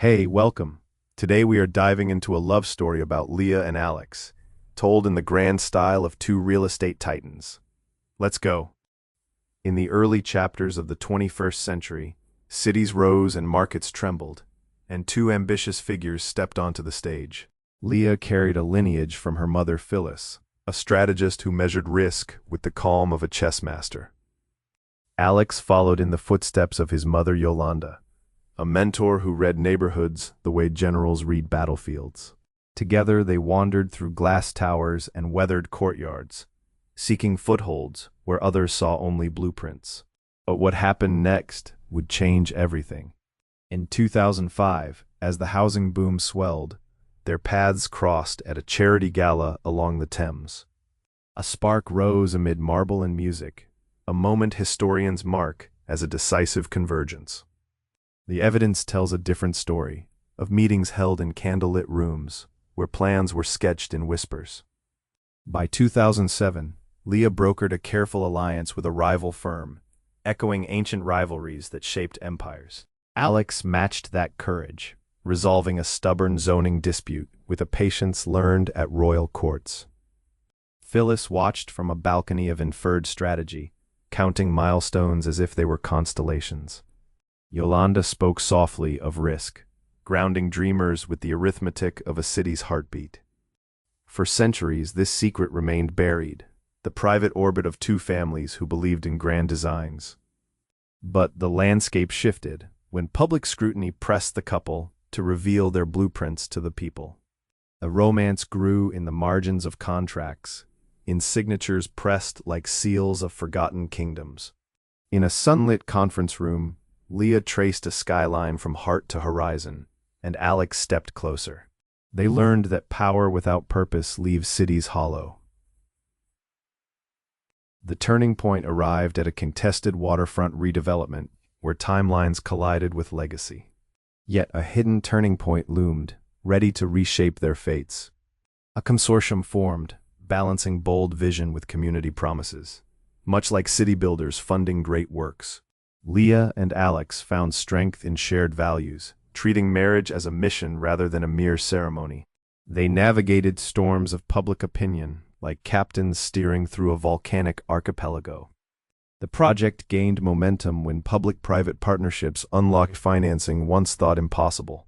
Hey, welcome. Today we are diving into a love story about Leah and Alex, told in the grand style of two real estate titans. Let's go. In the early chapters of the 21st century, cities rose and markets trembled, and two ambitious figures stepped onto the stage. Leah carried a lineage from her mother Phyllis, a strategist who measured risk with the calm of a chess master. Alex followed in the footsteps of his mother Yolanda, a mentor who read neighborhoods the way generals read battlefields. Together they wandered through glass towers and weathered courtyards, seeking footholds where others saw only blueprints. But what happened next would change everything. In 2005, as the housing boom swelled, their paths crossed at a charity gala along the Thames. A spark rose amid marble and music, a moment historians mark as a decisive convergence. The evidence tells a different story, of meetings held in candlelit rooms, where plans were sketched in whispers. By 2007, Leah brokered a careful alliance with a rival firm, echoing ancient rivalries that shaped empires. Alex matched that courage, resolving a stubborn zoning dispute with a patience learned at royal courts. Phyllis watched from a balcony of inferred strategy, counting milestones as if they were constellations. Yolanda spoke softly of risk, grounding dreamers with the arithmetic of a city's heartbeat. For centuries, this secret remained buried, the private orbit of two families who believed in grand designs. But the landscape shifted when public scrutiny pressed the couple to reveal their blueprints to the people. A romance grew in the margins of contracts, in signatures pressed like seals of forgotten kingdoms. In a sunlit conference room, Leah traced a skyline from heart to horizon, and Alex stepped closer. They learned that power without purpose leaves cities hollow. The turning point arrived at a contested waterfront redevelopment where timelines collided with legacy. Yet a hidden turning point loomed, ready to reshape their fates. A consortium formed, balancing bold vision with community promises. Much like city builders funding great works, Leah and Alex found strength in shared values, treating marriage as a mission rather than a mere ceremony. They navigated storms of public opinion, like captains steering through a volcanic archipelago. The project gained momentum when public-private partnerships unlocked financing once thought impossible.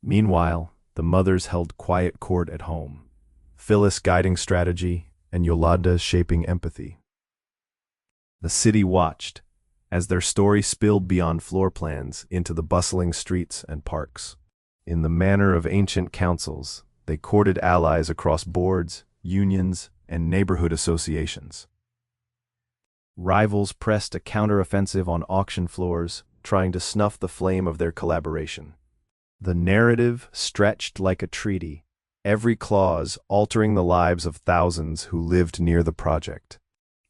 Meanwhile, the mothers held quiet court at home, Phyllis guiding strategy and Yolanda shaping empathy. The city watched, as their story spilled beyond floor plans into the bustling streets and parks. In the manner of ancient councils, they courted allies across boards, unions, and neighborhood associations. Rivals pressed a counteroffensive on auction floors, trying to snuff the flame of their collaboration. The narrative stretched like a treaty, every clause altering the lives of thousands who lived near the project.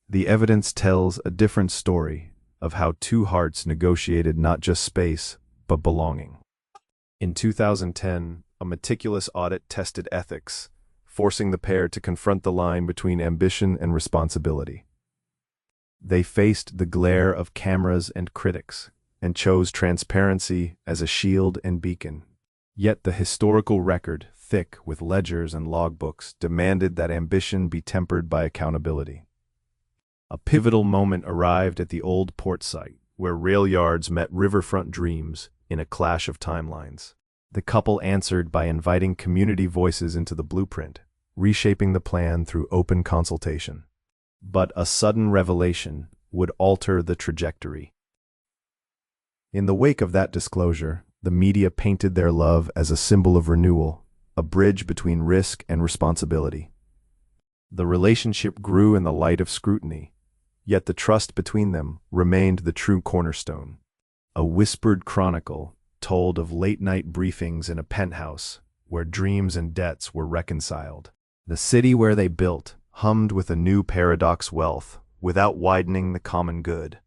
The evidence tells a different story of how two hearts negotiated not just space, but belonging. In 2010, a meticulous audit tested ethics, forcing the pair to confront the line between ambition and responsibility. They faced the glare of cameras and critics, and chose transparency as a shield and beacon. Yet the historical record, thick with ledgers and logbooks, demanded that ambition be tempered by accountability. A pivotal moment arrived at the old port site, where rail yards met riverfront dreams in a clash of timelines. The couple answered by inviting community voices into the blueprint, reshaping the plan through open consultation. But a sudden revelation would alter the trajectory. In the wake of that disclosure, the media painted their love as a symbol of renewal, a bridge between risk and responsibility. The relationship grew in the light of scrutiny, yet the trust between them remained the true cornerstone. A whispered chronicle told of late-night briefings in a penthouse where dreams and debts were reconciled. The city where they built hummed with a new paradox wealth without widening the common good.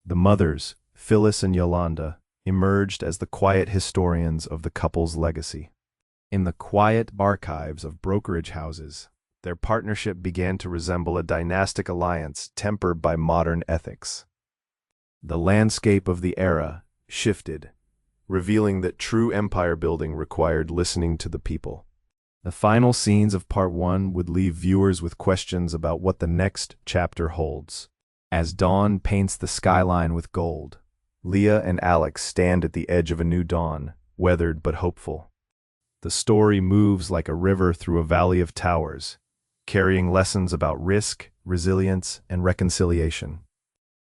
The mothers, Phyllis and Yolanda, emerged as the quiet historians of the couple's legacy. In the quiet archives of brokerage houses, their partnership began to resemble a dynastic alliance tempered by modern ethics. The landscape of the era shifted, revealing that true empire building required listening to the people. The final scenes of Part 1 would leave viewers with questions about what the next chapter holds. As dawn paints the skyline with gold, Leah and Alex stand at the edge of a new dawn, weathered but hopeful. The story moves like a river through a valley of towers, carrying lessons about risk, resilience, and reconciliation.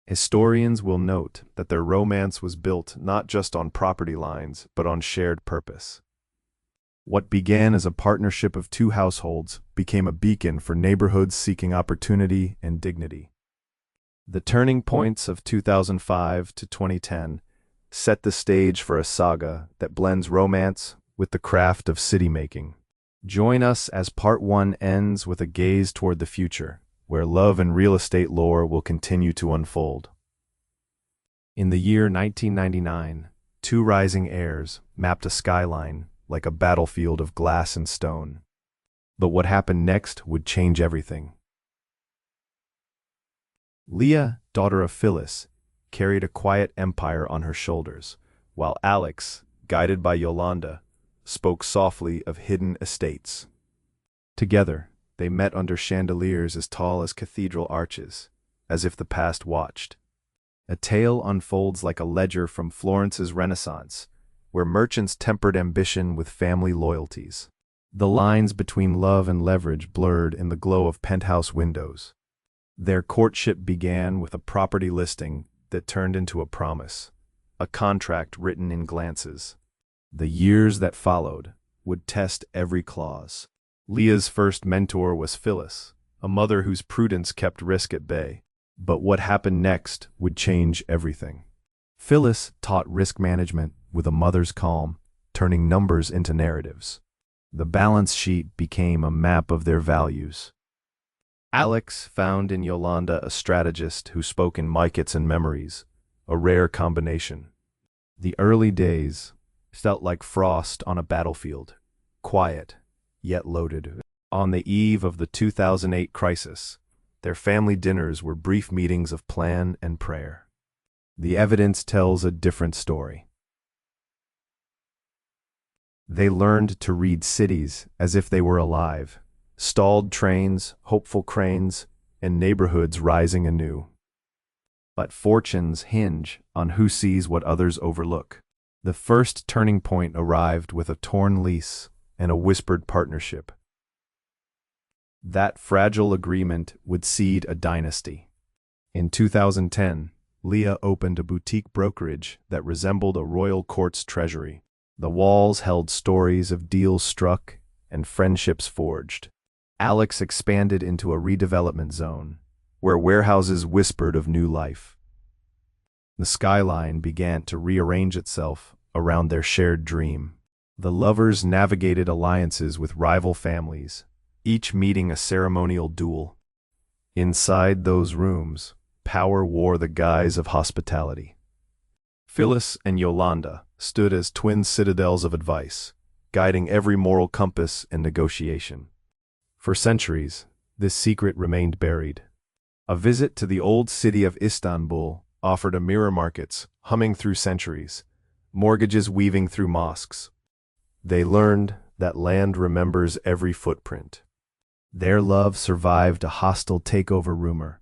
Historians will note that their romance was built not just on property lines, but on shared purpose. What began as a partnership of two households became a beacon for neighborhoods seeking opportunity and dignity. The turning points of 2005 to 2010 set the stage for a saga that blends romance with the craft of city-making. Join us as Part 1 ends with a gaze toward the future, where love and real estate lore will continue to unfold. In the year 1999, two rising heirs mapped a skyline like a battlefield of glass and stone. But what happened next would change everything. Leah, daughter of Phyllis, carried a quiet empire on her shoulders, while Alex, guided by Yolanda, spoke softly of hidden estates. Together, they met under chandeliers as tall as cathedral arches, as if the past watched. A tale unfolds like a ledger from Florence's Renaissance, where merchants tempered ambition with family loyalties. The lines between love and leverage blurred in the glow of penthouse windows. Their courtship began with a property listing that turned into a promise, a contract written in glances. The years that followed would test every clause. Leah's first mentor was Phyllis, a mother whose prudence kept risk at bay. But what happened next would change everything. Phyllis taught risk management with a mother's calm, turning numbers into narratives. The balance sheet became a map of their values. Alex found in Yolanda a strategist who spoke in myths and memories, a rare combination. The early days felt like frost on a battlefield, quiet, yet loaded. On the eve of the 2008 crisis, their family dinners were brief meetings of plan and prayer. The evidence tells a different story. They learned to read cities as if they were alive, stalled trains, hopeful cranes, and neighborhoods rising anew. But fortunes hinge on who sees what others overlook. The first turning point arrived with a torn lease and a whispered partnership. That fragile agreement would seed a dynasty. In 2010, Leah opened a boutique brokerage that resembled a royal court's treasury. The walls held stories of deals struck and friendships forged. Alex expanded into a redevelopment zone, where warehouses whispered of new life. The skyline began to rearrange itself around their shared dream. The lovers navigated alliances with rival families, each meeting a ceremonial duel. Inside those rooms, power wore the guise of hospitality. Phyllis and Yolanda stood as twin citadels of advice, guiding every moral compass and negotiation. For centuries, this secret remained buried. A visit to the old city of Istanbul offered a mirror markets humming through centuries, mortgages weaving through mosques. They learned that land remembers every footprint. Their love survived a hostile takeover rumor,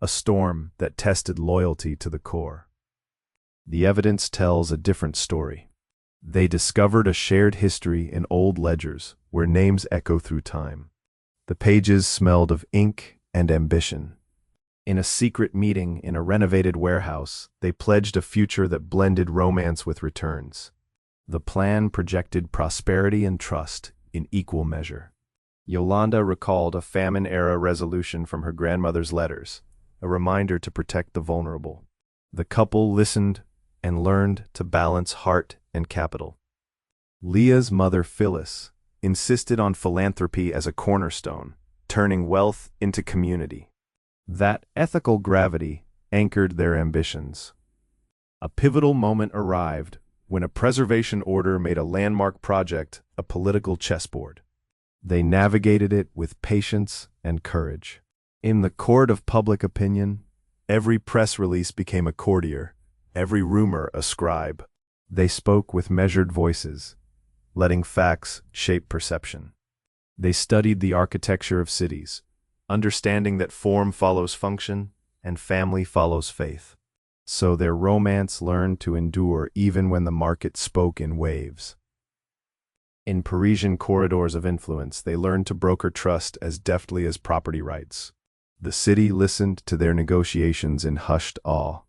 a storm that tested loyalty to the core. The evidence tells a different story. They discovered a shared history in old ledgers where names echo through time. The pages smelled of ink and ambition. In a secret meeting in a renovated warehouse, they pledged a future that blended romance with returns. The plan projected prosperity and trust in equal measure. Yolanda recalled a famine-era resolution from her grandmother's letters, a reminder to protect the vulnerable. The couple listened and learned to balance heart and capital. Leah's mother, Phyllis, insisted on philanthropy as a cornerstone, turning wealth into community. That ethical gravity anchored their ambitions. A pivotal moment arrived when a preservation order made a landmark project a political chessboard. They navigated it with patience and courage. In the court of public opinion, every press release became a courtier, every rumor a scribe. They spoke with measured voices, letting facts shape perception. They studied the architecture of cities, understanding that form follows function and family follows faith. So their romance learned to endure even when the market spoke in waves. In Parisian corridors of influence, they learned to broker trust as deftly as property rights. The city listened to their negotiations in hushed awe.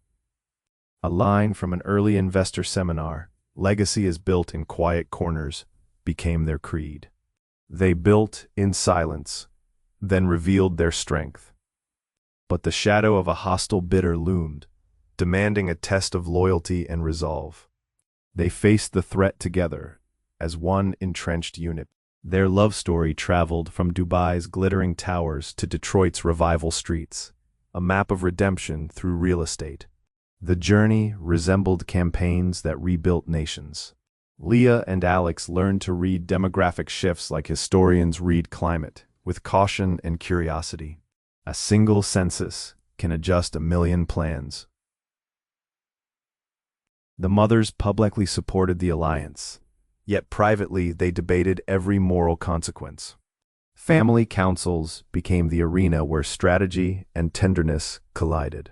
A line from an early investor seminar, "Legacy is built in quiet corners," became their creed. They built in silence, then revealed their strength. But the shadow of a hostile bidder loomed, demanding a test of loyalty and resolve. They faced the threat together, as one entrenched unit. Their love story traveled from Dubai's glittering towers to Detroit's revival streets, a map of redemption through real estate. The journey resembled campaigns that rebuilt nations. Leah and Alex learned to read demographic shifts like historians read climate, with caution and curiosity. A single census can adjust a million plans. The mothers publicly supported the alliance, yet privately they debated every moral consequence. Family councils became the arena where strategy and tenderness collided.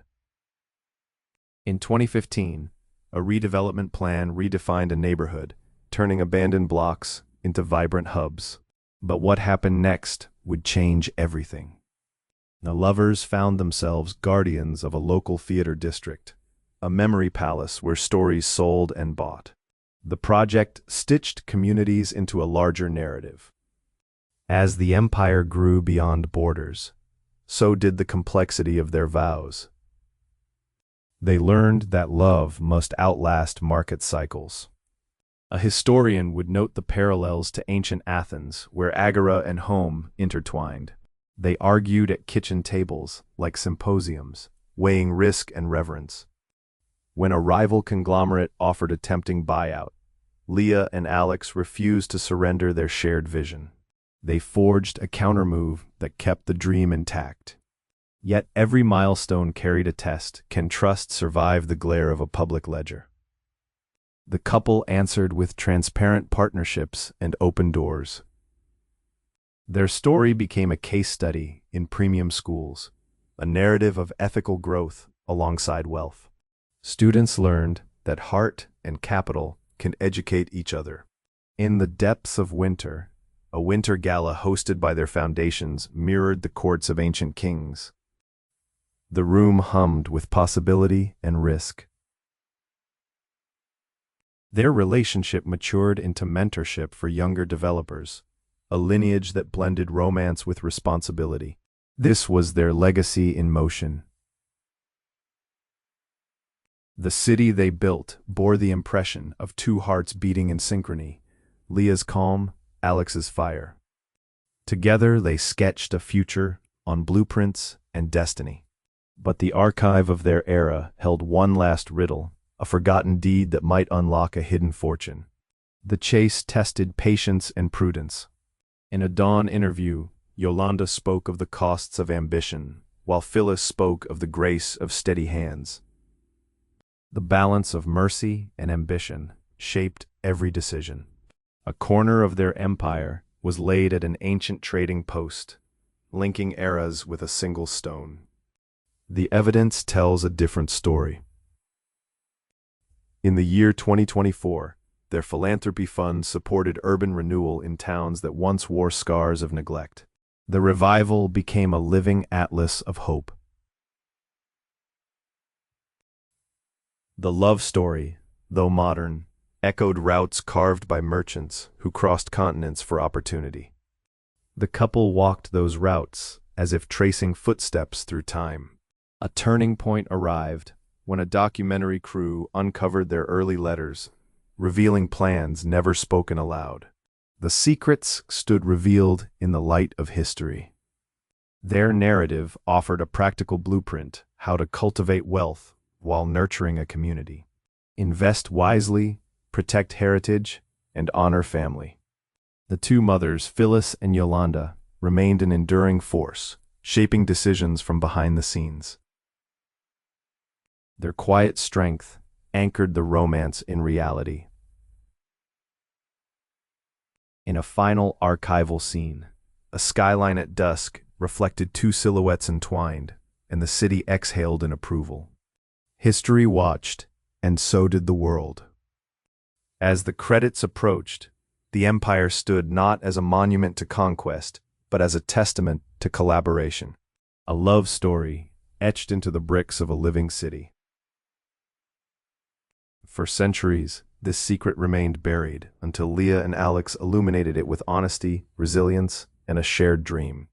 In 2015, a redevelopment plan redefined a neighborhood, turning abandoned blocks into vibrant hubs. But what happened next would change everything. The lovers found themselves guardians of a local theater district, a memory palace where stories sold and bought. The project stitched communities into a larger narrative. As the empire grew beyond borders, so did the complexity of their vows. They learned that love must outlast market cycles. A historian would note the parallels to ancient Athens, where agora and home intertwined. They argued at kitchen tables, like symposiums, weighing risk and reverence. When a rival conglomerate offered a tempting buyout, Leah and Alex refused to surrender their shared vision. They forged a countermove that kept the dream intact. Yet every milestone carried a test. Can trust survive the glare of a public ledger? The couple answered with transparent partnerships and open doors. Their story became a case study in premium schools, a narrative of ethical growth alongside wealth. Students learned that heart and capital can educate each other. In the depths of winter, a winter gala hosted by their foundations mirrored the courts of ancient kings. The room hummed with possibility and risk. Their relationship matured into mentorship for younger developers, a lineage that blended romance with responsibility. This was their legacy in motion. The city they built bore the impression of two hearts beating in synchrony, Leah's calm, Alex's fire. Together they sketched a future on blueprints and destiny. But the archive of their era held one last riddle, a forgotten deed that might unlock a hidden fortune. The chase tested patience and prudence. In a Dawn interview, Yolanda spoke of the costs of ambition, while Phyllis spoke of the grace of steady hands. The balance of mercy and ambition shaped every decision. A corner of their empire was laid at an ancient trading post, linking eras with a single stone. The evidence tells a different story. In the year 2024, their philanthropy fund supported urban renewal in towns that once wore scars of neglect. The revival became a living atlas of hope. The love story, though modern, echoed routes carved by merchants who crossed continents for opportunity. The couple walked those routes as if tracing footsteps through time. A turning point arrived when a documentary crew uncovered their early letters, revealing plans never spoken aloud. The secrets stood revealed in the light of history. Their narrative offered a practical blueprint how to cultivate wealth while nurturing a community. Invest wisely, protect heritage, and honor family. The two mothers, Phyllis and Yolanda, remained an enduring force, shaping decisions from behind the scenes. Their quiet strength anchored the romance in reality. In a final archival scene, a skyline at dusk reflected two silhouettes entwined, and the city exhaled in approval. History watched, and so did the world. As the credits approached, the Empire stood not as a monument to conquest, but as a testament to collaboration. A love story etched into the bricks of a living city. For centuries, this secret remained buried until Leah and Alex illuminated it with honesty, resilience, and a shared dream.